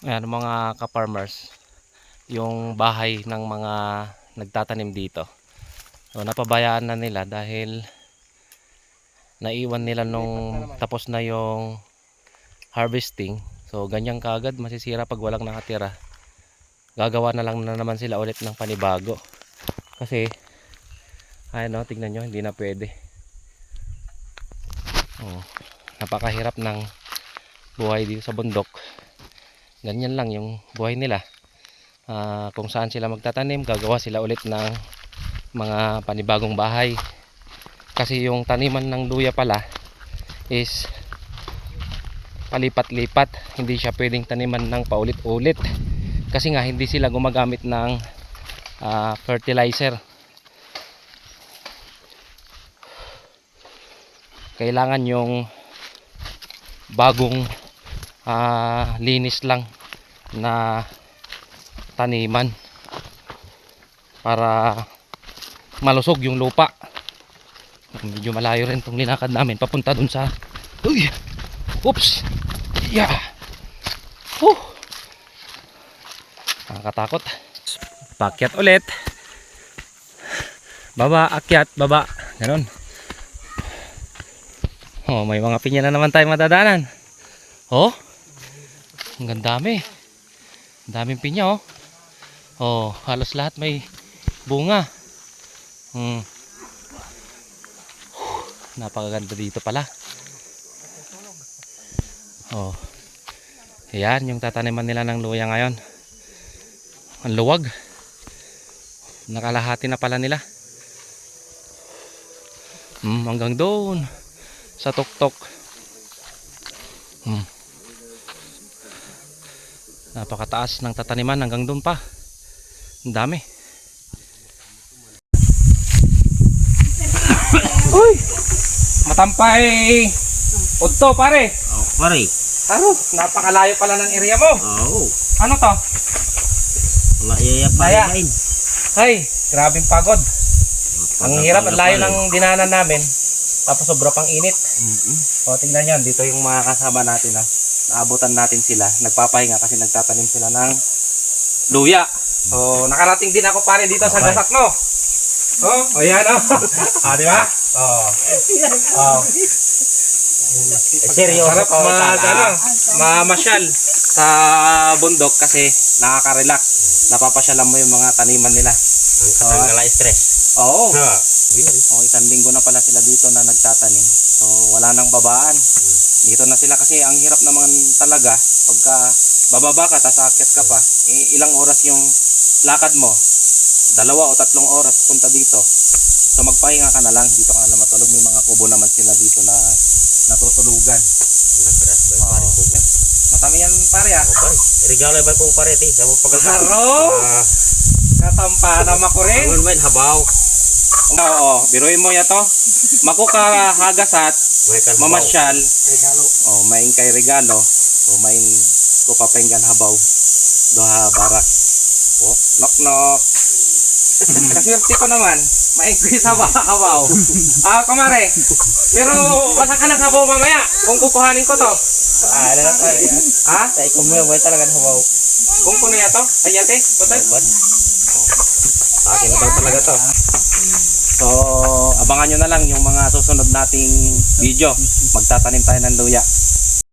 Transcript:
Ayan mga ka-farmers, yung bahay ng mga nagtatanim dito. So napabayaan na nila dahil naiwan nila nung tapos na yung harvesting. So ganyan kaagad masisira pag walang nakatira. Gagawa na lang na naman sila ulit ng panibago. Kasi ayun, tingnan nyo, hindi na pwede. Napakahirap ng buhay dito sa bundok. Ganyan lang yung buhay nila. Kung saan sila magtatanim, gagawa sila ulit ng mga panibagong bahay. Kasi yung taniman ng luya pala is palipat-lipat, hindi siya pwedeng taniman ng paulit-ulit kasi nga hindi sila gumagamit ng fertilizer. Kailangan yung bagong linis lang na taniman para malusog yung lupa. Medyo malayo rin itong linakad namin papunta dun sa oops, yeah. Nakakatakot. Pakyat ulit, baba, akyat, baba, ganun. May mga pinya na naman tayo madadaanan. Ang dami. Ang daming pinya. Halos lahat may bunga. Napakaganda dito pala. Ayan yung tataniman nila ng luya ngayon. Ang luwag. Nakalahati na pala nila. Hanggang doon sa tuktok. Napakataas ng tataniman hanggang doon pa. Ang dami. Uy! Matampay udto pare. Pare. Napakalayo pala ng area mo. Ano to? Layaya Laya. pare. Ay, grabing pagod. Ang hirap, ang layo ng dinanan namin. Tapos sobra pang init. Tingnan nyo, dito yung mga kasama natin. Naabutan natin sila. Nagpapahinga kasi nagtatanim sila ng luya. So, nakarating din ako pare dito sa gasak mo. Ayan di ba? Seryoso. Sarap mamasyal sa bundok kasi nakaka-relax. Napapasyalan mo yung mga taniman nila. Ang katanggal stress. Isang linggo na pala sila dito na nagtatanim. So wala nang babaan. Dito na sila kasi ang hirap naman talaga pagka bababa ka tapos aakyat ka pa. Ilang oras yung lakad mo? 2 o 3 oras punta dito. So magpahinga ka na lang. Dito ka na matulog. May mga kubo naman sila dito na natutulugan. Matami yan pare Pare, regalo ba kung pare ti? Sa pagkakataon. Katampa na makuring. Ang man habaw. Biruin mo yato. Makuka hagasat, mamasyal. Main kay regalo. Main ko papenggan habaw. Doha barak. Knock knock. Kasirti ko naman. Maingkris habaw. Kumare. Pero basta ka ng habaw mamaya. Kung kukuhanin ko to. Tay kumuya boy talaga habaw. Kung kuno yato? Ayate, putay. Akin na daw talaga to. So, abangan nyo na lang yung mga susunod nating video. Magtatanim tayo ng luya.